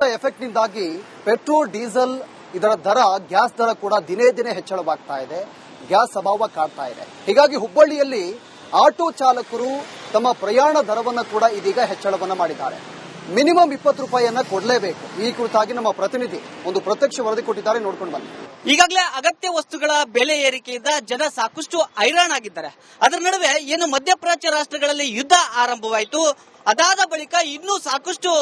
Effect ನಿಂದಾಗಿ petrol diesel ಇದರ ದರ ಗ್ಯಾಸ್ ದರ ಕೂಡ ದಿನೇ ದಿನೇ ಹೆಚ್ಚಳವಾಗ್ತಾ ಇದೆ. ಗ್ಯಾಸ್ ಅಭಾವ ಕಾಡ್ತಾ ಇದೆ. ಹೀಗಾಗಿ ಹುಬ್ಬಳ್ಳಿಯಲ್ಲಿ ಆಟೋ ಚಾಲಕರು ತಮ್ಮ ಪ್ರಯಾಣ ದರವನ್ನು ಕೂಡ ಇದೀಗ ಹೆಚ್ಚಳವನ್ನ ಮಾಡಿದ್ದಾರೆ. ಮಿನಿಮಮ್ 20 ರೂಪಾಯಿಯನ್ನ ಕೊಡಲೇಬೇಕು. ಈ ಕುರಿತಾಗಿ ನಮ್ಮ ಪ್ರತಿನಿಧಿ ಒಂದು ಪ್ರತ್ಯಕ್ಷ ವರದಿ ಕೊಟ್ಟಿದ್ದಾರೆ, ನೋಡ್ಕೊಂಡು ಬನ್ನಿ. ಈಗಾಗಲೇ ಅಗತ್ಯ ವಸ್ತುಗಳ ಬೆಲೆ ಏರಿಕೆಯಿಂದ ಜನ ಸಾಕಷ್ಟು ಹೈರಾಣಾಗಿದ್ದಾರೆ. ಅದರ ನಡುವೆ ಏನು ಮಧ್ಯಪ್ರಾಚ್ಯ ರಾಷ್ಟ್ರಗಳಲ್ಲಿ ಯುದ್ಧ ಆರಂಭವಾಯಿತು, ಅದಾದ ಬಳಿಕ ಇನ್ನೂ ಸಾಕಷ್ಟು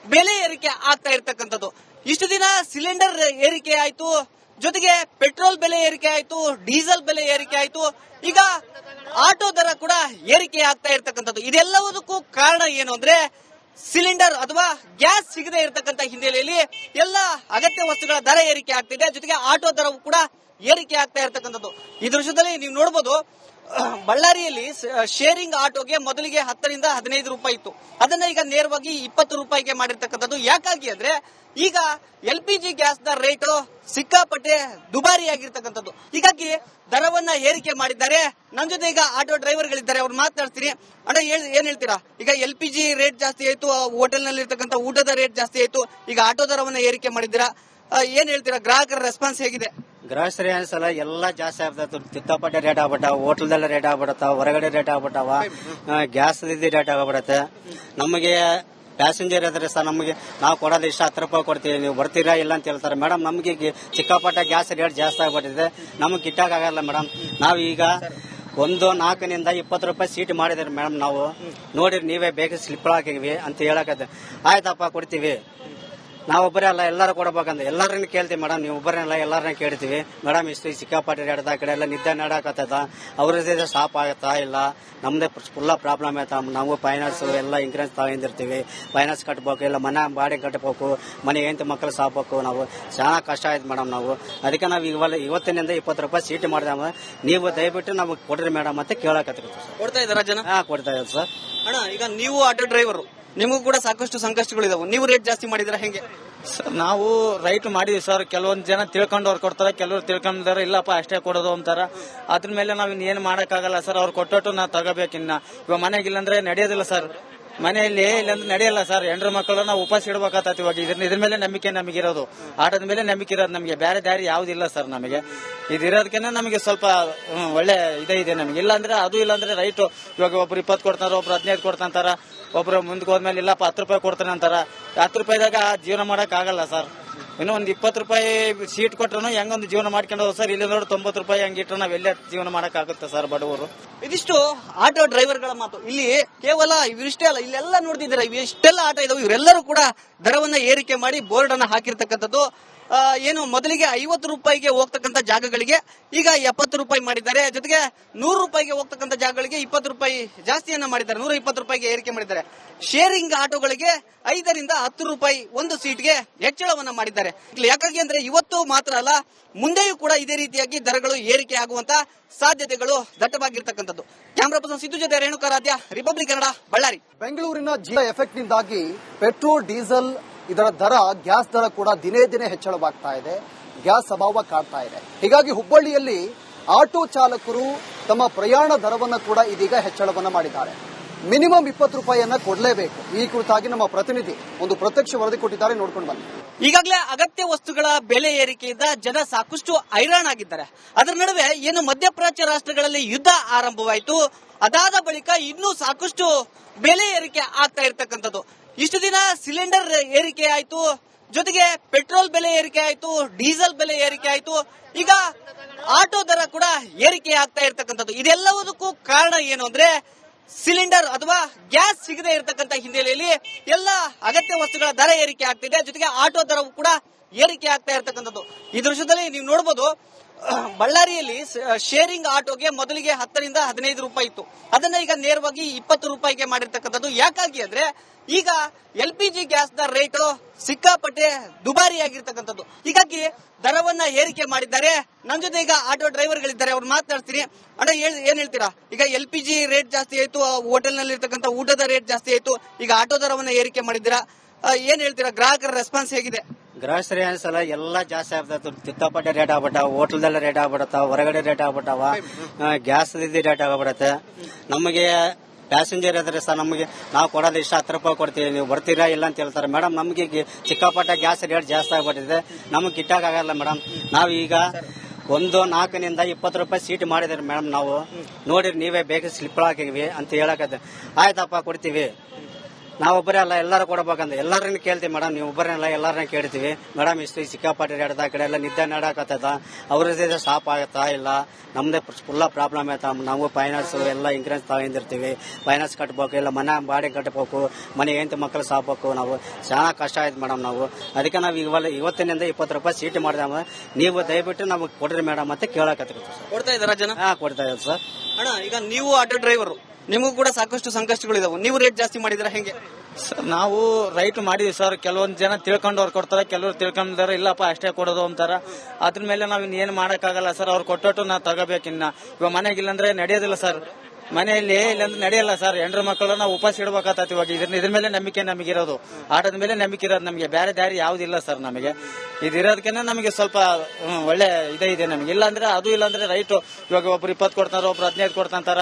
ಬೆಲೆ ಏರಿಕೆ ಆಗ್ತಾ ಇರ್ತಕ್ಕಂಥದ್ದು. ಇಷ್ಟು ದಿನ ಸಿಲಿಂಡರ್ ಏರಿಕೆ ಆಯ್ತು, ಜೊತೆಗೆ ಪೆಟ್ರೋಲ್ ಬೆಲೆ ಏರಿಕೆ ಆಯ್ತು, ಡೀಸೆಲ್ ಬೆಲೆ ಏರಿಕೆ ಆಯ್ತು, ಈಗ ಆಟೋ ದರ ಕೂಡ ಏರಿಕೆ ಆಗ್ತಾ ಇರ್ತಕ್ಕಂಥದ್ದು. ಇದೆಲ್ಲದಕ್ಕೂ ಕಾರಣ ಏನು ಅಂದ್ರೆ ಸಿಲಿಂಡರ್ ಅಥವಾ ಗ್ಯಾಸ್ ಸಿಗದೆ ಇರತಕ್ಕಂತ ಹಿನ್ನೆಲೆಯಲ್ಲಿ ಎಲ್ಲ ಅಗತ್ಯ ವಸ್ತುಗಳ ದರ ಏರಿಕೆ ಆಗ್ತಿದೆ, ಜೊತೆಗೆ ಆಟೋ ದರವು ಕೂಡ ಏರಿಕೆ ಆಗ್ತಾ ಇರತಕ್ಕಂಥದ್ದು. ಈ ದೃಶ್ಯದಲ್ಲಿ ನೀವು ನೋಡಬಹುದು, ಬಳ್ಳಾರಿಯಲ್ಲಿ ಶೇರಿಂಗ್ ಆಟೋಗೆ ಮೊದಲಿಗೆ 10 ರಿಂದ 15 ರೂಪಾಯಿ ಇತ್ತು, ಅದನ್ನ ಈಗ ನೇರವಾಗಿ 20 ರೂಪಾಯಿಗೆ ಮಾಡಿರ್ತಕ್ಕಂಥದ್ದು. ಯಾಕಾಗಿ ಅಂದ್ರೆ ಈಗ LPG ಗ್ಯಾಸ್ ನ ರೇಟು ಸಿಕ್ಕಾಪಟ್ಟೆ ದುಬಾರಿ ಆಗಿರ್ತಕ್ಕಂಥದ್ದು. ಹೀಗಾಗಿ ದರವನ್ನ ಏರಿಕೆ ಮಾಡಿದ್ದಾರೆ. ನನ್ನ ಜೊತೆ ಈಗ ಆಟೋ ಡ್ರೈವರ್ಗಳಿದ್ದಾರೆ, ಅವ್ರು ಮಾತನಾಡ್ತೀನಿ. ಅಣ್ಣ ಏನ್ ಹೇಳ್ತೀರಾ? ಈಗ LPG ರೇಟ್ ಜಾಸ್ತಿ ಆಯ್ತು, ಹೋಟೆಲ್ ನಲ್ಲಿ ಇರ್ತಕ್ಕಂಥ ಊಟದ ರೇಟ್ ಜಾಸ್ತಿ ಆಯ್ತು, ಈಗ ಆಟೋ ದರವನ್ನ ಏರಿಕೆ ಮಾಡಿದ್ದೀರಾ, ಏನ್ ಹೇಳ್ತೀರಾ? ಗ್ರಾಹಕರ ರೆಸ್ಪಾನ್ಸ್ ಹೇಗಿದೆ? ಗ್ರಾಸರಿ ಅನ್ಸಲ್ಲ ಎಲ್ಲ ಜಾಸ್ತಿ ಆಗ್ಬಿಟ್ಟು ಸಿಕ್ಕಾಪಟ್ಟೆ ರೇಟ್ ಆಗ್ಬಿಟ್ಟಾವ, ಹೋಟೆಲ್ದೆಲ್ಲ ರೇಟ್ ಆಗ್ಬಿಡತ್ತಾವ, ಹೊರಗಡೆ ರೇಟ್ ಆಗ್ಬಿಟ್ಟಾವ, ಗ್ಯಾಸ್ ರೇಟ್ ಆಗ್ಬಿಡತ್ತೆ. ನಮಗೆ ಪ್ಯಾಸೆಂಜರ್ ಇದ್ರೆ ಸರ್, ನಮಗೆ ನಾವು ಕೊಡೋದು ಇಷ್ಟ 10 ರೂಪಾಯಿ ಕೊಡ್ತೀವಿ, ನೀವು ಬರ್ತೀರಾ ಇಲ್ಲ ಅಂತ ಹೇಳ್ತಾರೆ ಮೇಡಮ್. ನಮಗೆ ಸಿಕ್ಕಾಪಟ್ಟೆ ಗ್ಯಾಸ್ ರೇಟ್ ಜಾಸ್ತಿ ಆಗ್ಬಿಟ್ಟಿದೆ, ನಮಗೆ ಗಿಟ್ಟಾಗಲ್ಲ ಮೇಡಮ್. ನಾವು ಈಗ 4 ನಿಂದ 20 ರೂಪಾಯಿ ಸೀಟ್ ಮಾಡಿದ್ರಿ ಮೇಡಮ್. ನಾವು ನೋಡಿರಿ, ನೀವೇ ಬೇಗ ಸ್ಲಿಪ್ ಹಾಕಿವಿ ಅಂತ ಹೇಳಕತ್ತೆ. ಆಯ್ತಪ್ಪ ಕೊಡ್ತೀವಿ, ನಾವೊಬ್ಬರೇ ಅಲ್ಲ ಎಲ್ಲರೂ ಕೊಡಬೇಕಂತ ಎಲ್ಲರನ್ನ ಕೇಳ್ತೀವಿ ಮೇಡಮ್. ನೀವು ಒಬ್ಬರನ್ನೆಲ್ಲ ಎಲ್ಲರನ್ನ ಕೇಳ್ತೀವಿ ಮೇಡಮ್. ಇಷ್ಟು ಸಿಕ್ಕಾಪಟ್ಟೆ ರೇಟ್ ಆ ಕಡೆ ಎಲ್ಲ ನಿದ್ದೆ ನಡಕತ್ತದ, ಅವ್ರದ್ದೇ ಸ್ಟಾಪ್ ಆಗತ್ತಾ ಇಲ್ಲ, ನಮ್ದೇ ಫುಲ್ಲ ಪ್ರಾಬ್ಲಮ್ ಆಯ್ತಾ. ನಾವು ಫೈನಾನ್ಸ್ ಎಲ್ಲ ಇನ್ಸೂರೆನ್ಸ್ ತಗೊಂಡಿರ್ತೀವಿ, ಫೈನಾನ್ಸ್ ಕಟ್ಬೇಕು, ಇಲ್ಲ ಮನೆ ಬಾಡಿಗೆ ಕಟ್ಟಬೇಕು, ಮನೆ ಹೆಂಡತಿ ಮಕ್ಕಳು ಸಾಕ್ಬೇಕು. ನಾವು ಚೆನ್ನಾಗಿ ಕಷ್ಟ ಆಯ್ತು ಮೇಡಮ್. ನಾವು ಅದಕ್ಕೆ ನಾವು ಇವತ್ತಿನಿಂದ 20 ರೂಪಾಯಿ ಸೀಟ್ ಮಾಡಿದ, ನೀವು ದಯವಿಟ್ಟು ನಮಗೆ ಕೊಡ್ರಿ ಮೇಡಮ್ ಅಂತ ಕೇಳಕತ್ತೀವಿ. ಕೊಡ್ತಾ ಇದಾರ ಜನ? ಕೊಡ್ತಾ ಇದ್ದಾರೆ ಸರ್. ಅಣ್ಣ, ಈಗ ನೀವು ಆಟೋ ಡ್ರೈವರ್, ನಿಮಗೂ ಕೂಡ ಸಾಕಷ್ಟು ಸಂಕಷ್ಟಗಳಿದಾವೆ, ನೀವು ರೇಟ್ ಜಾಸ್ತಿ ಮಾಡಿದ್ರೆ ಹೆಂಗೆ? ನಾವು ರೈಟ್ ಮಾಡಿದ್ವಿ ಸರ್. ಕೆಲವೊಂದು ಜನ ತಿಳ್ಕೊಂಡವ್ರು ಕೊಡ್ತಾರೆ, ಕೆಲವರು ತಿಳ್ಕೊಂಡಾರೆ ಇಲ್ಲಪ್ಪ ಅಷ್ಟೇ ಕೊಡೋದು ಅಂತಾರ. ಅದ್ರ ಮೇಲೆ ನಾವ್ ಇನ್ನೇನು ಮಾಡಕ್ಕಾಗಲ್ಲ ಸರ್. ಅವ್ರು ಕೊಟ್ಟೊಟ್ಟು ನಾವು ತಗೋಬೇಕಿನ್ನ. ಇವಾಗ ಮನೆಗಿಲ್ಲಂದ್ರೆ ನಡೆಯೋದಿಲ್ಲ ಸರ್, ಮನೆಯಲ್ಲಿ ಇಲ್ಲಂದ್ರೆ ನಡೆಯಲ್ಲ ಸರ್. ಹೆಂಡ್ರ ಮಕ್ಕಳು ನಾವು ಉಪವಾಸ ಇಡ್ಬೇಕಾಗ್ತದೆ. ಇವಾಗ ಇದ್ರ ಮೇಲೆ ನಂಬಿಕೆ ನಮಗಿರೋದು, ಆಟದ ಮೇಲೆ ನಂಬಿಕೆ ಇರೋದು ನಮಗೆ, ಬೇರೆ ದಾರಿ ಯಾವ್ದಿಲ್ಲ ಸರ್ ನಮಗೆ. ಇದಿರೋದಕ್ಕೆ ನಮಗೆ ಸ್ವಲ್ಪ ಒಳ್ಳೆ ಇದೆ ನಮಗೆ. ಇಲ್ಲಾಂದ್ರೆ ಅದು ಇಲ್ಲಾಂದ್ರೆ ರೈಟು. ಇವಾಗ ಒಬ್ರು 20 ಕೊಡ್ತಾರ, ಒಬ್ರು 15 ಕೊಡ್ತಾರ, ಒಬ್ರು ಮುಂದಕ್ಕೆ ಹೋದ್ಮೇಲೆ ಇಲ್ಲಪ್ಪ 10 ರೂಪಾಯಿ ಕೊಡ್ತಾನೆ ಅಂತಾರ. 10 ರೂಪಾಯಿದಾಗ ಜೀವನ ಮಾಡಕ್ ಆಗಲ್ಲ ಸರ್. ಇನ್ನೂ ಒಂದು 20 ರೂಪಾಯಿ ಸೀಟ್ ಕೊಟ್ರು ಹೆಂಗೊಂದು ಜೀವನ ಮಾಡ್ಕೊಂಡು ಹೋದ್ ಸರ್. ಇಲ್ಲಿ ನೋಡಿ 90 ರೂಪಾಯಿ ಹಂಗಿಟ್ರೆ ನಾವ್ ಎಲ್ಲೇ ಜೀವನ ಮಾಡಕ್ ಆಗುತ್ತೆ ಸರ್ ಬಡವರು. ಇದಿಷ್ಟು ಆಟೋ ಡ್ರೈವರ್ಗಳ ಮಾತು. ಇಲ್ಲಿ ಕೇವಲ ಇವರಿಷ್ಟೇ ಅಲ್ಲ, ಇಲ್ಲೆಲ್ಲ ನೋಡ್ತಿದ್ದೀರಾ, ಇಷ್ಟೆಲ್ಲ ಆಟೋ ಇದಾವೆ, ಇವರೆಲ್ಲರೂ ಕೂಡ ದರವನ್ನ ಏರಿಕೆ ಮಾಡಿ ಬೋರ್ಡ್ ಅನ್ನ ಹಾಕಿರ್ತಕ್ಕಂಥದ್ದು. ಏನು ಮೊದಲಿಗೆ 50 ರೂಪಾಯಿಗೆ ಹೋಗ್ತಕ್ಕಂಥ ಜಾಗಗಳಿಗೆ ಈಗ 70 ರೂಪಾಯಿ ಮಾಡಿದ್ದಾರೆ, ಜೊತೆಗೆ 100 ರೂಪಾಯಿಗೆ ಹೋಗ್ತಕ್ಕಂಥ ಜಾಗಗಳಿಗೆ 20 ರೂಪಾಯಿ ಜಾಸ್ತಿಯನ್ನ ಮಾಡಿದ್ದಾರೆ, 120 ರೂಪಾಯಿಗೆ ಏರಿಕೆ ಮಾಡಿದ್ದಾರೆ. ಶೇರಿಂಗ್ ಆಟೋಗಳಿಗೆ 5 ರಿಂದ 10 ರೂಪಾಯಿ ಒಂದು ಸೀಟ್ಗೆ ಹೆಚ್ಚಳವನ್ನ ಮಾಡಿದ್ದಾರೆ. ಯಾಕಾಗಿ ಅಂದ್ರೆ ಇವತ್ತು ಮಾತ್ರ ಅಲ್ಲ, ಮುಂದೆಯೂ ಕೂಡ ಇದೇ ರೀತಿಯಾಗಿ ದರಗಳು ಏರಿಕೆ ಆಗುವಂತ ಸಾಧ್ಯತೆಗಳು ದಟ್ಟವಾಗಿರ್ತಕ್ಕಂಥದ್ದು. ಕ್ಯಾಮರಾ ಪರ್ಸನ್ ಸಿದ್ದು ಜೊತೆ ರೇಣುಕಾರಾಧ್ಯ, ರಿಪಬ್ಲಿಕ್ ಕನ್ನಡ, ಬಳ್ಳಾರಿ. ಬೆಂಗಳೂರಿನ ಎಫೆಕ್ಟ್ ನಿಂದಾಗಿ ಪೆಟ್ರೋಲ್ ಡೀಸೆಲ್ ಇದರ ದರ ಗ್ಯಾಸ್ ದರ ಕೂಡ ದಿನೇ ದಿನೇ ಹೆಚ್ಚಳವಾಗ್ತಾ ಇದೆ. ಗ್ಯಾಸ್ ಅಭಾವ ಕಾಡ್ತಾ ಇದೆ. ಹೀಗಾಗಿ ಹುಬ್ಬಳ್ಳಿಯಲ್ಲಿ ಆಟೋ ಚಾಲಕರು ತಮ್ಮ ಪ್ರಯಾಣ ದರವನ್ನು ಕೂಡ ಇದೀಗ ಹೆಚ್ಚಳವನ್ನ ಮಾಡಿದ್ದಾರೆ. ಮಿನಿಮಮ್ 20 ರೂಪಾಯಿಯನ್ನ ಕೊಡಲೇಬೇಕು. ಈ ಕುರಿತಾಗಿ ನಮ್ಮ ಪ್ರತಿನಿಧಿ ಒಂದು ಪ್ರತ್ಯಕ್ಷ ವರದಿ ಕೊಟ್ಟಿದ್ದಾರೆ, ನೋಡ್ಕೊಂಡು ಬನ್ನಿ. ಈಗಾಗಲೇ ಅಗತ್ಯ ವಸ್ತುಗಳ ಬೆಲೆ ಏರಿಕೆಯಿಂದ ಜನ ಸಾಕಷ್ಟು ಹೈರಾಣಾಗಿದ್ದಾರೆ. ಅದರ ನಡುವೆ ಏನು ಮಧ್ಯಪ್ರಾಚ್ಯ ರಾಷ್ಟ್ರಗಳಲ್ಲಿ ಯುದ್ಧ ಆರಂಭವಾಯಿತು, ಅದಾದ ಬಳಿಕ ಇನ್ನೂ ಸಾಕಷ್ಟು ಬೆಲೆ ಏರಿಕೆ ಆಗ್ತಾ ಇರ್ತಕ್ಕಂಥದ್ದು. ಇಷ್ಟು ದಿನ ಸಿಲಿಂಡರ್ ಏರಿಕೆ ಆಯ್ತು, ಜೊತೆಗೆ ಪೆಟ್ರೋಲ್ ಬೆಲೆ ಏರಿಕೆ ಆಯ್ತು, ಡೀಸೆಲ್ ಬೆಲೆ ಏರಿಕೆ ಆಯ್ತು, ಈಗ ಆಟೋ ದರ ಕೂಡ ಏರಿಕೆ ಆಗ್ತಾ ಇರ್ತಕ್ಕಂಥದ್ದು. ಇದೆಲ್ಲದಕ್ಕೂ ಕಾರಣ ಏನು ಅಂದ್ರೆ ಸಿಲಿಂಡರ್ ಅಥವಾ ಗ್ಯಾಸ್ ಸಿಗದೆ ಇರತಕ್ಕಂತ ಹಿನ್ನೆಲೆಯಲ್ಲಿ ಎಲ್ಲ ಅಗತ್ಯ ವಸ್ತುಗಳ ದರ ಏರಿಕೆ ಆಗ್ತಿದೆ, ಜೊತೆಗೆ ಆಟೋ ದರವು ಕೂಡ ಏರಿಕೆ ಆಗ್ತಾ ಇರತಕ್ಕಂಥದ್ದು. ಈ ದೃಶ್ಯದಲ್ಲಿ ನೀವು ನೋಡಬಹುದು, ಬಳ್ಳಾರಿಯಲ್ಲಿ ಶೇರಿಂಗ್ ಆಟೋಗೆ ಮೊದಲಿಗೆ 10 ರಿಂದ 15 ರೂಪಾಯಿ ಇತ್ತು, ಅದನ್ನ ಈಗ ನೇರವಾಗಿ 20 ರೂಪಾಯಿಗೆ ಮಾಡಿರ್ತಕ್ಕಂಥದ್ದು. ಯಾಕಾಗಿ ಅಂದ್ರೆ ಈಗ LPG ಗ್ಯಾಸ್ ನ ರೇಟು ಸಿಕ್ಕಾಪಟ್ಟೆ ದುಬಾರಿ ಆಗಿರ್ತಕ್ಕಂಥದ್ದು. ಹೀಗಾಗಿ ದರವನ್ನ ಏರಿಕೆ ಮಾಡಿದ್ದಾರೆ. ನನ್ನ ಜೊತೆ ಈಗ ಆಟೋ ಡ್ರೈವರ್ಗಳಿದ್ದಾರೆ, ಅವ್ರು ಮಾತನಾಡ್ತೀನಿ. ಅಣ್ಣ, ಏನ್ ಹೇಳ್ತೀರಾ? ಈಗ LPG ರೇಟ್ ಜಾಸ್ತಿ ಆಯ್ತು, ಹೋಟೆಲ್ ನಲ್ಲಿ ಇರ್ತಕ್ಕಂಥ ಊಟದ ರೇಟ್ ಜಾಸ್ತಿ ಆಯ್ತು, ಈಗ ಆಟೋ ದರವನ್ನ ಏರಿಕೆ ಮಾಡಿದ್ದೀರಾ, ಏನ್ ಹೇಳ್ತೀರಾ? ಗ್ರಾಹಕರ ರೆಸ್ಪಾನ್ಸ್ ಹೇಗಿದೆ? ಗ್ರಾಸರಿ ಅನ್ಸಲ್ಲ ಎಲ್ಲ ಜಾಸ್ತಿ ಆಗ್ಬಿಟ್ಟು ಸಿಕ್ಕಾಪಟ್ಟೆ ರೇಟ್ ಆಗ್ಬಿಟ್ಟಾವ, ಹೋಟೆಲ್ದೆಲ್ಲ ರೇಟ್ ಆಗ್ಬಿಡತ್ತಾವ, ಹೊರಗಡೆ ರೇಟ್ ಆಗ್ಬಿಟ್ಟಾವ, ಗ್ಯಾಸ್ ರೇಟ್ ಆಗ್ಬಿಡತ್ತೆ. ನಮಗೆ ಪ್ಯಾಸೆಂಜರ್ ಇದ್ರೆ ಸರ್ ನಮಗೆ ನಾವು ಕೊಡೋದು ಇಷ್ಟ 10 ರೂಪಾಯಿ ಕೊಡ್ತೀವಿ, ನೀವು ಬರ್ತೀರಾ ಇಲ್ಲ ಅಂತ ಹೇಳ್ತಾರೆ ಮೇಡಮ್. ನಮಗೆ ಸಿಕ್ಕಾಪಟ್ಟೆ ಗ್ಯಾಸ್ ರೇಟ್ ಜಾಸ್ತಿ ಆಗ್ಬಿಟ್ಟಿದೆ, ನಮಗೆ ಗಿಟ್ಟಾಗಲ್ಲ ಮೇಡಮ್. ನಾವು ಈಗ 4 20 ರೂಪಾಯಿ ಸೀಟ್ ಮಾಡಿದ್ರಿ ಮೇಡಮ್. ನಾವು ನೋಡಿರಿ ನೀವೇ ಬೇಗ ಸ್ಲಿಪ್ ಹಾಕಿವಿ ಅಂತ ಹೇಳಕತ್ತೆ. ಆಯ್ತಪ್ಪ ಕೊಡ್ತೀವಿ, ನಾವೊಬ್ಬರೇ ಅಲ್ಲ ಎಲ್ಲರೂ ಕೊಡಬೇಕಂತ ಎಲ್ಲರನ್ನ ಕೇಳ್ತೀವಿ ಮೇಡಮ್. ನೀವು ಒಬ್ಬರೇ ಎಲ್ಲರನ್ನ ಕೇಳ್ತೀವಿ ಮೇಡಮ್. ಇಷ್ಟು ಸಿಕ್ಕಾಪಟ್ಟೆ ರೇಟ್ ಆ ಕಡೆ ಎಲ್ಲ ನಿದ್ದೆ ನಡಕತ್ತದ, ಅವ್ರದ್ದೇ ಸ್ಟಾಪ್ ಆಗತ್ತಾ ಇಲ್ಲ, ನಮ್ದೇ ಫುಲ್ಲ ಪ್ರಾಬ್ಲಮ್ ಆಯ್ತಾ. ನಾವು ಫೈನಾನ್ಸ್ ಎಲ್ಲ ಇನ್ಸೂರೆನ್ಸ್ ತಗೊಂಡಿರ್ತೀವಿ, ಫೈನಾನ್ಸ್ ಕಟ್ಬೇಕು, ಇಲ್ಲ ಮನೆ ಬಾಡಿಗೆ ಕಟ್ಟಬೇಕು, ಮನೆ ಹೆಂಡತಿ ಮಕ್ಕಳು ಸಾಕ್ಬೇಕು. ನಾವು ಚೆನ್ನಾಗಿ ಕಷ್ಟ ಆಯ್ತು ಮೇಡಮ್. ನಾವು ಅದಕ್ಕೆ ನಾವು ಇವತ್ತಿನಿಂದ 20 ರೂಪಾಯಿ ಸೀಟ್ ಮಾಡಿದ, ನೀವು ದಯವಿಟ್ಟು ನಮಗೆ ಕೊಡ್ರಿ ಮೇಡಮ್ ಅಂತ ಕೇಳಕತ್ತೀವಿ ಸರ್. ಕೊಡ್ತಾ ಇದ್ದಾರಾ ಜನ? ಕೊಡ್ತಾ ಇದ್ದಾರೆ ಸರ್. ಅಣ್ಣ, ಈಗ ನೀವು ಆಟೋ ಡ್ರೈವರ್, ನಿಮಗೂ ಕೂಡ ಸಾಕಷ್ಟು ಸಂಕಷ್ಟಗಳಿದಾವೆ, ನೀವು ರೇಟ್ ಜಾಸ್ತಿ ಮಾಡಿದ್ರೆ ಹೆಂಗೆ? ನಾವು ರೈಟ್ ಮಾಡಿದ್ವಿ ಸರ್. ಕೆಲವೊಂದು ಜನ ತಿಳ್ಕೊಂಡವ್ರು ಕೊಡ್ತಾರೆ, ಕೆಲವರು ತಿಳ್ಕೊಂಡಾರ ಇಲ್ಲಪ್ಪ ಅಷ್ಟೇ ಕೊಡೋದು ಅಂತಾರ. ಅದ್ರ ಮೇಲೆ ನಾವ್ ಇನ್ನೇನು ಮಾಡಕ್ಕಾಗಲ್ಲ ಸರ್. ಅವ್ರು ಕೊಟ್ಟೊಟ್ಟು ನಾವು ತಗೋಬೇಕಿನ್ನ. ಇವಾಗ ಮನೆಗಿಲ್ಲಂದ್ರೆ ನಡೆಯೋದಿಲ್ಲ ಸರ್. ಮನೆಯಲ್ಲಿ ಇಲ್ಲಾಂದ್ರೆ ನಡೆಯಲ್ಲ ಸರ್. ಹೆಂಡ್ರ ಮಕ್ಕಳು ನಾವು ಉಪವಾಸ ಇಡಬೇಕಾಗತ್ತೆ. ಇವಾಗ ಇದ್ರ ಮೇಲೆ ನಂಬಿಕೆ ನಮಗಿರೋದು, ಆಟದ ಮೇಲೆ ನಂಬಿಕೆ ಇರೋದು ನಮಗೆ. ಬೇರೆ ದಾರಿ ಯಾವ್ದಿಲ್ಲ ಸರ್ ನಮಗೆ. ಇದಿರೋದಕ್ಕೆ ನಮಗೆ ಸ್ವಲ್ಪ ಒಳ್ಳೆ ಇದೆ ನಮಗೆ. ಇಲ್ಲಾಂದ್ರೆ ಅದು ಇಲ್ಲಾಂದ್ರೆ ರೈಟ್. ಇವಾಗ ಒಬ್ರು 20 ಕೊಡ್ತಾರ, ಒಬ್ರು 15 ಕೊಡ್ತಾರ,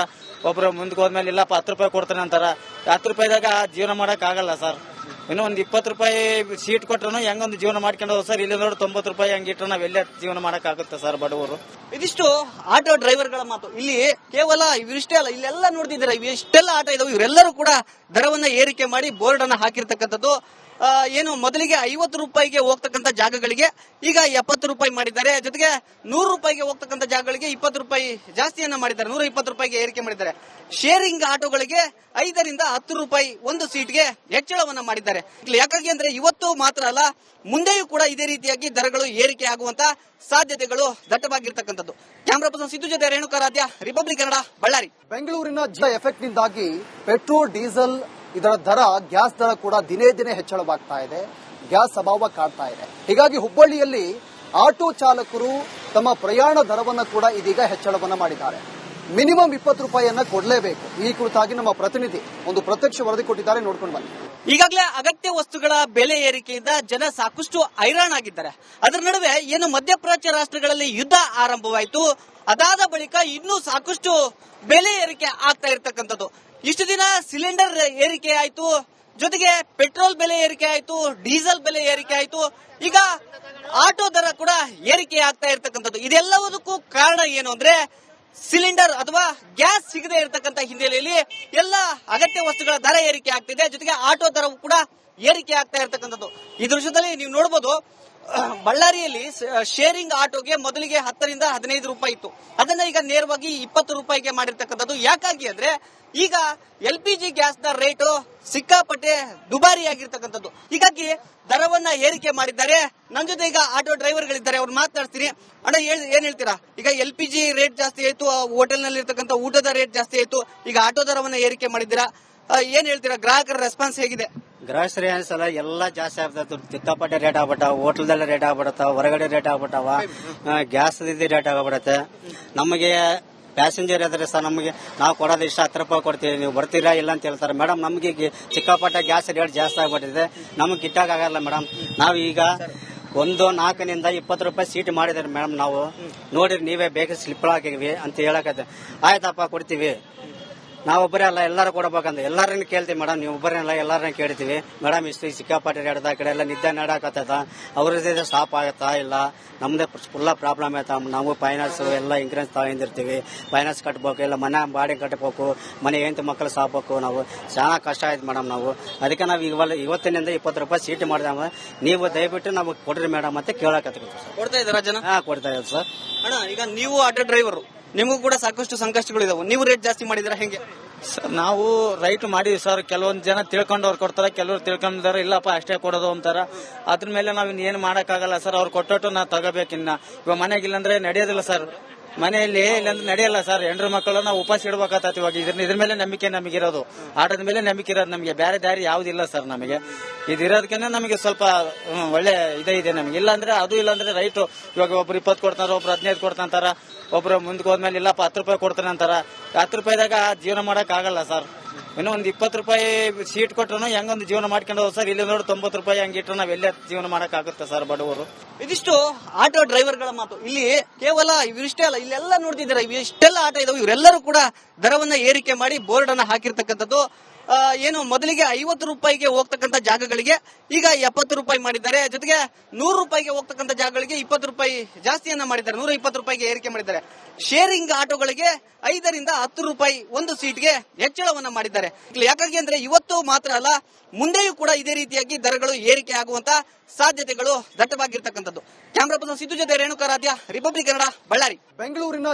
ಒಬ್ರು ಮುಂದಕ್ಕೆ ಹೋದ್ಮೇಲೆ ಇಲ್ಲಪ್ಪ 10 ರೂಪಾಯಿ ಕೊಡ್ತಾನೆ ಅಂತಾರ. 10 ರೂಪಾಯಿದಾಗ ಜೀವನ ಮಾಡಕ್ ಆಗಲ್ಲ ಸರ್. ಇನ್ನು ಒಂದು 20 ರೂಪಾಯಿ ಸೀಟ್ ಕೊಟ್ರು ಹೆಂಗೊಂದು ಜೀವನ ಮಾಡ್ಕೊಂಡು ಹೋದ್ ಸರ್. ಇಲ್ಲಿ ನೋಡಿ 90 ರೂಪಾಯಿ ಹಂಗಿಟ್ರೆ ನಾವ್ ಎಲ್ಲೇ ಜೀವನ ಮಾಡಕ್ ಆಗುತ್ತೆ ಸರ್ ಬಡವರು. ಇದಿಷ್ಟು ಆಟೋ ಡ್ರೈವರ್ಗಳ ಮಾತು. ಇಲ್ಲಿ ಕೇವಲ ಇವರಿಷ್ಟೇ ಅಲ್ಲ, ಇಲ್ಲೆಲ್ಲ ನೋಡ್ತಿದ್ದೀರಾ, ಇಷ್ಟೆಲ್ಲ ಆಟೋ ಇದಾವೆ. ಇವರೆಲ್ಲರೂ ಕೂಡ ದರವನ್ನ ಏರಿಕೆ ಮಾಡಿ ಬೋರ್ಡ್ ಅನ್ನ ಹಾಕಿರ್ತಕ್ಕಂಥದ್ದು. ಏನು ಮೊದಲಿಗೆ 50 ರೂಪಾಯಿಗೆ ಹೋಗ್ತಕ್ಕಂಥ ಜಾಗಗಳಿಗೆ ಈಗ 70 ರೂಪಾಯಿ ಮಾಡಿದ್ದಾರೆ. ಜೊತೆಗೆ 100 ರೂಪಾಯಿಗೆ ಹೋಗ್ತಕ್ಕಂಥ ಜಾಗಗಳಿಗೆ 20 ರೂಪಾಯಿ ಜಾಸ್ತಿಯನ್ನ ಮಾಡಿದ್ದಾರೆ, 120 ರೂಪಾಯಿಗೆ ಏರಿಕೆ ಮಾಡಿದ್ದಾರೆ. ಶೇರಿಂಗ್ ಆಟೋಗಳಿಗೆ 5 ರಿಂದ 10 ರೂಪಾಯಿ ಒಂದು ಸೀಟ್ಗೆ ಹೆಚ್ಚಳವನ್ನ ಮಾಡಿದ್ದಾರೆ. ಯಾಕಾಗಿ ಅಂದ್ರೆ ಇವತ್ತು ಮಾತ್ರ ಅಲ್ಲ, ಮುಂದೆಯೂ ಕೂಡ ಇದೇ ರೀತಿಯಾಗಿ ದರಗಳು ಏರಿಕೆ ಆಗುವಂತ ಸಾಧ್ಯತೆಗಳು ದಟ್ಟವಾಗಿರ್ತಕ್ಕಂಥದ್ದು. ಕ್ಯಾಮರಾ ಪರ್ಸನ್ ಸಿದ್ದು ಜೊತೆ ರೇಣುಕಾರಾಧ್ಯ, ರಿಪಬ್ಲಿಕ್ ಕನ್ನಡ, ಬಳ್ಳಾರಿ. ಬೆಂಗಳೂರಿನ ಎಫೆಕ್ಟ್ ನಿಂದಾಗಿ ಪೆಟ್ರೋಲ್, ಡೀಸೆಲ್ ಇದರ ದರ, ಗ್ಯಾಸ್ ದರ ಕೂಡ ದಿನೇ ದಿನೇ ಹೆಚ್ಚಳವಾಗ್ತಾ ಇದೆ. ಗ್ಯಾಸ್ ಅಭಾವ ಕಾಡ್ತಾ ಇದೆ. ಹೀಗಾಗಿ ಹುಬ್ಬಳ್ಳಿಯಲ್ಲಿ ಆಟೋ ಚಾಲಕರು ತಮ್ಮ ಪ್ರಯಾಣ ದರವನ್ನು ಕೂಡ ಇದೀಗ ಹೆಚ್ಚಳವನ್ನ ಮಾಡಿದ್ದಾರೆ. ಮಿನಿಮಮ್ 20 ರೂಪಾಯಿಯನ್ನ ಕೊಡಲೇಬೇಕು. ಈ ಕುರಿತಾಗಿ ನಮ್ಮ ಪ್ರತಿನಿಧಿ ಒಂದು ಪ್ರತ್ಯಕ್ಷ ವರದಿ ಕೊಟ್ಟಿದ್ದಾರೆ, ನೋಡ್ಕೊಂಡು ಬನ್ನಿ. ಈಗಾಗಲೇ ಅಗತ್ಯ ವಸ್ತುಗಳ ಬೆಲೆ ಏರಿಕೆಯಿಂದ ಜನ ಸಾಕಷ್ಟು ಹೈರಾಣಾಗಿದ್ದಾರೆ. ಅದರ ನಡುವೆ ಏನು ಮಧ್ಯಪ್ರಾಚ್ಯ ರಾಷ್ಟ್ರಗಳಲ್ಲಿ ಯುದ್ಧ ಆರಂಭವಾಯಿತು, ಅದಾದ ಬಳಿಕ ಇನ್ನೂ ಸಾಕಷ್ಟು ಬೆಲೆ ಏರಿಕೆ ಆಗ್ತಾ ಇರತಕ್ಕಂಥದ್ದು. ಇಷ್ಟು ದಿನ ಸಿಲಿಂಡರ್ ಏರಿಕೆ ಆಯ್ತು, ಜೊತೆಗೆ ಪೆಟ್ರೋಲ್ ಬೆಲೆ ಏರಿಕೆ ಆಯ್ತು, ಡೀಸೆಲ್ ಬೆಲೆ ಏರಿಕೆ ಆಯ್ತು, ಈಗ ಆಟೋ ದರ ಕೂಡ ಏರಿಕೆ ಆಗ್ತಾ ಇರತಕ್ಕಂಥದ್ದು. ಇದೆಲ್ಲದಕ್ಕೂ ಕಾರಣ ಏನು ಅಂದ್ರೆ ಸಿಲಿಂಡರ್ ಅಥವಾ ಗ್ಯಾಸ್ ಸಿಗದೆ ಇರತಕ್ಕಂಥ ಹಿನ್ನೆಲೆಯಲ್ಲಿ ಎಲ್ಲ ಅಗತ್ಯ ವಸ್ತುಗಳ ದರ ಏರಿಕೆ ಆಗ್ತಿದೆ. ಜೊತೆಗೆ ಆಟೋ ದರವು ಕೂಡ ಏರಿಕೆ ಆಗ್ತಾ ಇರತಕ್ಕಂಥದ್ದು. ಈ ದೃಶ್ಯದಲ್ಲಿ ನೀವು ನೋಡಬಹುದು, ಬಳ್ಳಾರಿಯಲ್ಲಿ ಶೇರಿಂಗ್ ಆಟೋಗೆ ಮೊದಲಿಗೆ 10 ರಿಂದ 15 ರೂಪಾಯಿ ಇತ್ತು, ಅದನ್ನ ಈಗ ನೇರವಾಗಿ 20 ರೂಪಾಯಿಗೆ ಮಾಡಿರ್ತಕ್ಕಂಥದ್ದು. ಯಾಕಾಗಿ ಅಂದ್ರೆ ಈಗ LPG ಗ್ಯಾಸ್ ನ ರೇಟು ಸಿಕ್ಕಾಪಟ್ಟೆ ದುಬಾರಿ ಆಗಿರ್ತಕ್ಕಂಥದ್ದು. ಹೀಗಾಗಿ ದರವನ್ನ ಏರಿಕೆ ಮಾಡಿದ್ದಾರೆ. ನನ್ನ ಜೊತೆ ಈಗ ಆಟೋ ಡ್ರೈವರ್ಗಳಿದ್ದಾರೆ, ಅವ್ರು ಮಾತನಾಡ್ತೀನಿ. ಅಣ್ಣ, ಏನ್ ಹೇಳ್ತೀರಾ? ಈಗ LPG ರೇಟ್ ಜಾಸ್ತಿ ಆಯ್ತು, ಹೋಟೆಲ್ ನಲ್ಲಿ ಇರ್ತಕ್ಕಂಥ ಊಟದ ರೇಟ್ ಜಾಸ್ತಿ ಆಯ್ತು, ಈಗ ಆಟೋ ದರವನ್ನ ಏರಿಕೆ ಮಾಡಿದ್ದೀರಾ, ಏನ್ ಹೇಳ್ತೀರಾ? ಗ್ರಾಹಕರ ರೆಸ್ಪಾನ್ಸ್ ಹೇಗಿದೆ? ಗ್ರಾಸರಿ ಅನ್ಸಲ್ಲ ಎಲ್ಲ ಜಾಸ್ತಿ ಆಗ್ಬಿಟ್ಟು ಸಿಕ್ಕಾಪಟ್ಟೆ ರೇಟ್ ಆಗ್ಬಿಟ್ಟಾವ. ಹೋಟೆಲ್ದೆಲ್ಲ ರೇಟ್ ಆಗ್ಬಿಡತ್ತಾವ, ಹೊರಗಡೆ ರೇಟ್ ಆಗ್ಬಿಟ್ಟಾವ, ಗ್ಯಾಸ್ ರೇಟ್ ಆಗ್ಬಿಡತ್ತೆ. ನಮಗೆ ಪ್ಯಾಸೆಂಜರ್ ಇದ್ರೆ ಸರ್ ನಮಗೆ ನಾವು ಕೊಡೋದು ಇಷ್ಟ 10 ರೂಪಾಯಿ ಕೊಡ್ತೀವಿ, ನೀವು ಬರ್ತೀರಾ ಇಲ್ಲ ಅಂತ ಹೇಳ್ತಾರೆ ಮೇಡಮ್. ನಮಗೆ ಸಿಕ್ಕಾಪಟ್ಟೆ ಗ್ಯಾಸ್ ರೇಟ್ ಜಾಸ್ತಿ ಆಗ್ಬಿಟ್ಟಿದೆ, ನಮಗೆ ಗಿಟ್ಟಾಗಲ್ಲ ಮೇಡಮ್. ನಾವು ಈಗ 4 20 ರೂಪಾಯಿ ಸೀಟ್ ಮಾಡಿದ್ರಿ ಮೇಡಮ್. ನಾವು ನೋಡಿರಿ ನೀವೇ ಬೇಗ ಸ್ಲಿಪ್ ಹಾಕಿವಿ ಅಂತ ಹೇಳಕತ್ತೆ. ಆಯ್ತಪ್ಪ ಕೊಡ್ತೀವಿ, ನಾವೊಬ್ಬರೇ ಅಲ್ಲ ಎಲ್ಲರೂ ಕೊಡಬೇಕಂತ ಎಲ್ಲರನ್ನ ಕೇಳ್ತೀವಿ ಮೇಡಮ್. ನೀವು ಒಬ್ಬರೇ ಎಲ್ಲರನ್ನ ಕೇಳ್ತೀವಿ ಮೇಡಮ್. ಇಷ್ಟು ಸಿಕ್ಕಾಪಟ್ಟೆ ರೇಟ್ ಆ ಕಡೆ ಎಲ್ಲ ನಿದ್ದೆ ನಡಕತ್ತದ, ಅವ್ರದ್ದೇ ಸ್ಟಾಪ್ ಆಗತ್ತಾ ಇಲ್ಲ, ನಮ್ದೇ ಫುಲ್ಲ ಪ್ರಾಬ್ಲಮ್ ಆಯ್ತಾ. ನಾವು ಫೈನಾನ್ಸ್ ಎಲ್ಲ ಇನ್ಸೂರೆನ್ಸ್ ತಗೊಂಡಿರ್ತೀವಿ, ಫೈನಾನ್ಸ್ ಕಟ್ಬೇಕು, ಇಲ್ಲ ಮನೆ ಬಾಡಿಗೆ ಕಟ್ಟಬೇಕು, ಮನೆ ಹೆಂಡತಿ ಮಕ್ಕಳು ಸಾಕ್ಬೇಕು. ನಾವು ಚೆನ್ನಾಗಿ ಕಷ್ಟ ಆಯ್ತು ಮೇಡಮ್. ನಾವು ಅದಕ್ಕೆ ನಾವು ಇವತ್ತಿನಿಂದ 20 ರೂಪಾಯಿ ಸೀಟ್ ಮಾಡಿದ, ನೀವು ದಯವಿಟ್ಟು ನಮಗೆ ಕೊಡ್ರಿ ಮೇಡಮ್ ಅಂತ ಕೇಳಕತ್ತೀವಿ. ಕೊಡ್ತಾ ಇದ್ದಾರಾ ಜನ? ಕೊಡ್ತಾ ಇದ್ದಾರೆ ಸರ್. ಅಣ್ಣ, ಈಗ ನೀವು ಆಟೋ ಡ್ರೈವರ್, ನಿಮಗೂ ಕೂಡ ಸಾಕಷ್ಟು ಸಂಕಷ್ಟಗಳಿದಾವೆ, ನೀವು ರೇಟ್ ಜಾಸ್ತಿ ಮಾಡಿದ್ರೆ ಹೆಂಗೆ? ನಾವು ರೈಟ್ ಮಾಡಿದ್ವಿ ಸರ್. ಕೆಲವೊಂದು ಜನ ತಿಳ್ಕೊಂಡವ್ರು ಕೊಡ್ತಾರೆ, ಕೆಲವರು ತಿಳ್ಕೊಂಡಾರ ಇಲ್ಲಪ್ಪ ಅಷ್ಟೇ ಕೊಡೋದು ಅಂತಾರ. ಅದ್ರ ಮೇಲೆ ನಾವ್ ಇನ್ನೇನು ಮಾಡಕ್ಕಾಗಲ್ಲ ಸರ್. ಅವ್ರು ಕೊಟ್ಟೊಟ್ಟು ನಾವು ತಗೋಬೇಕಿನ್ನ. ಇವಾಗ ಮನೆಗಿಲ್ಲಂದ್ರೆ ನಡೆಯೋದಿಲ್ಲ ಸರ್. ಮನೆಯಲ್ಲಿ ಇಲ್ಲಾಂದ್ರೆ ನಡೆಯಲ್ಲ ಸರ್. ಹೆಂಡ್ರ ಮಕ್ಕಳು ನಾವು ಉಪವಾಸ ಇಡಬೇಕಾಗತ್ತೆ. ಇವಾಗ ಇದ್ರ ಮೇಲೆ ನಂಬಿಕೆ ನಮಗಿರೋದು, ಆಟದ ಮೇಲೆ ನಂಬಿಕೆ ಇರೋದು ನಮಗೆ. ಬೇರೆ ದಾರಿ ಯಾವ್ದಿಲ್ಲ ಸರ್ ನಮಗೆ. ಇದಿರೋದಕ್ಕೆ ನಮಗೆ ಸ್ವಲ್ಪ ಒಳ್ಳೆ ಇದೆ ನಮಗೆ. ಇಲ್ಲಾಂದ್ರೆ ಅದು ಇಲ್ಲಾಂದ್ರೆ ರೈಟ್. ಇವಾಗ ಒಬ್ರು 20 ಕೊಡ್ತಾರ, ಒಬ್ರು 15 ಕೊಡ್ತಾರ, ಒಬ್ರು ಮುಂದಕ್ಕೆ ಹೋದ್ಮೇಲೆ ಇಲ್ಲಪ್ಪ 10 ರೂಪಾಯಿ ಕೊಡ್ತಾನೆ ಅಂತಾರ. 10 ರೂಪಾಯಿದಾಗ ಜೀವನ ಮಾಡಕ್ ಆಗಲ್ಲ ಸರ್. ಇನ್ನೂ ಒಂದು 20 ರೂಪಾಯಿ ಸೀಟ್ ಕೊಟ್ರು ಹೆಂಗೊಂದು ಜೀವನ ಮಾಡ್ಕೊಂಡು ಹೋದ್ ಸರ್. ಇಲ್ಲಿ ನೋಡಿ 90 ರೂಪಾಯಿ ಹಂಗಿಟ್ರೆ ನಾವ್ ಎಲ್ಲೇ ಜೀವನ ಮಾಡಕ್ ಆಗುತ್ತೆ ಸರ್ ಬಡವರು. ಇದಿಷ್ಟು ಆಟೋ ಡ್ರೈವರ್ಗಳ ಮಾತು. ಇಲ್ಲಿ ಕೇವಲ ಇವಿಷ್ಟೇ ಅಲ್ಲ, ಇಲ್ಲೆಲ್ಲ ನೋಡ್ತಿದ್ದೀರಾ, ಇಷ್ಟೆಲ್ಲ ಆಟೋ ಇದಾವೆ. ಇವರೆಲ್ಲರೂ ಕೂಡ ದರವನ್ನ ಏರಿಕೆ ಮಾಡಿ ಬೋರ್ಡ್ ಅನ್ನ ಹಾಕಿರ್ತಕ್ಕಂಥದ್ದು. ಏನು ಮೊದಲಿಗೆ 50 ರೂಪಾಯಿಗೆ ಹೋಗ್ತಕ್ಕಂಥ ಜಾಗಗಳಿಗೆ ಈಗ 70 ರೂಪಾಯಿ ಮಾಡಿದ್ದಾರೆ. ಜೊತೆಗೆ 100 ರೂಪಾಯಿಗೆ ಹೋಗ್ತಕ್ಕಂಥ ಜಾಗಗಳಿಗೆ 20 ರೂಪಾಯಿ ಜಾಸ್ತಿಯನ್ನ ಮಾಡಿದ್ದಾರೆ, 120 ರೂಪಾಯಿಗೆ ಏರಿಕೆ ಮಾಡಿದ್ದಾರೆ. ಶೇರಿಂಗ್ ಆಟೋಗಳಿಗೆ 5 ರಿಂದ 10 ರೂಪಾಯಿ ಒಂದು ಸೀಟ್ಗೆ ಹೆಚ್ಚಳವನ್ನ ಮಾಡಿದ್ದಾರೆ. ಯಾಕಾಗಿ ಅಂದ್ರೆ ಇವತ್ತು ಮಾತ್ರ ಅಲ್ಲ, ಮುಂದೆಯೂ ಕೂಡ ಇದೇ ರೀತಿಯಾಗಿ ದರಗಳು ಏರಿಕೆ ಆಗುವಂತ ಸಾಧ್ಯತೆಗಳು ದಟ್ಟವಾಗಿರ್ತಕ್ಕಂಥದ್ದು. ಕ್ಯಾಮ್ರಾ ಪರ್ಸನ್ ಸಿದ್ದು ಜೊತೆ ರೇಣುಕಾರಾಧ್ಯ, ರಿಪಬ್ಲಿಕ್ ಕನ್ನಡ, ಬಳ್ಳಾರಿ. ಬೆಂಗಳೂರಿನ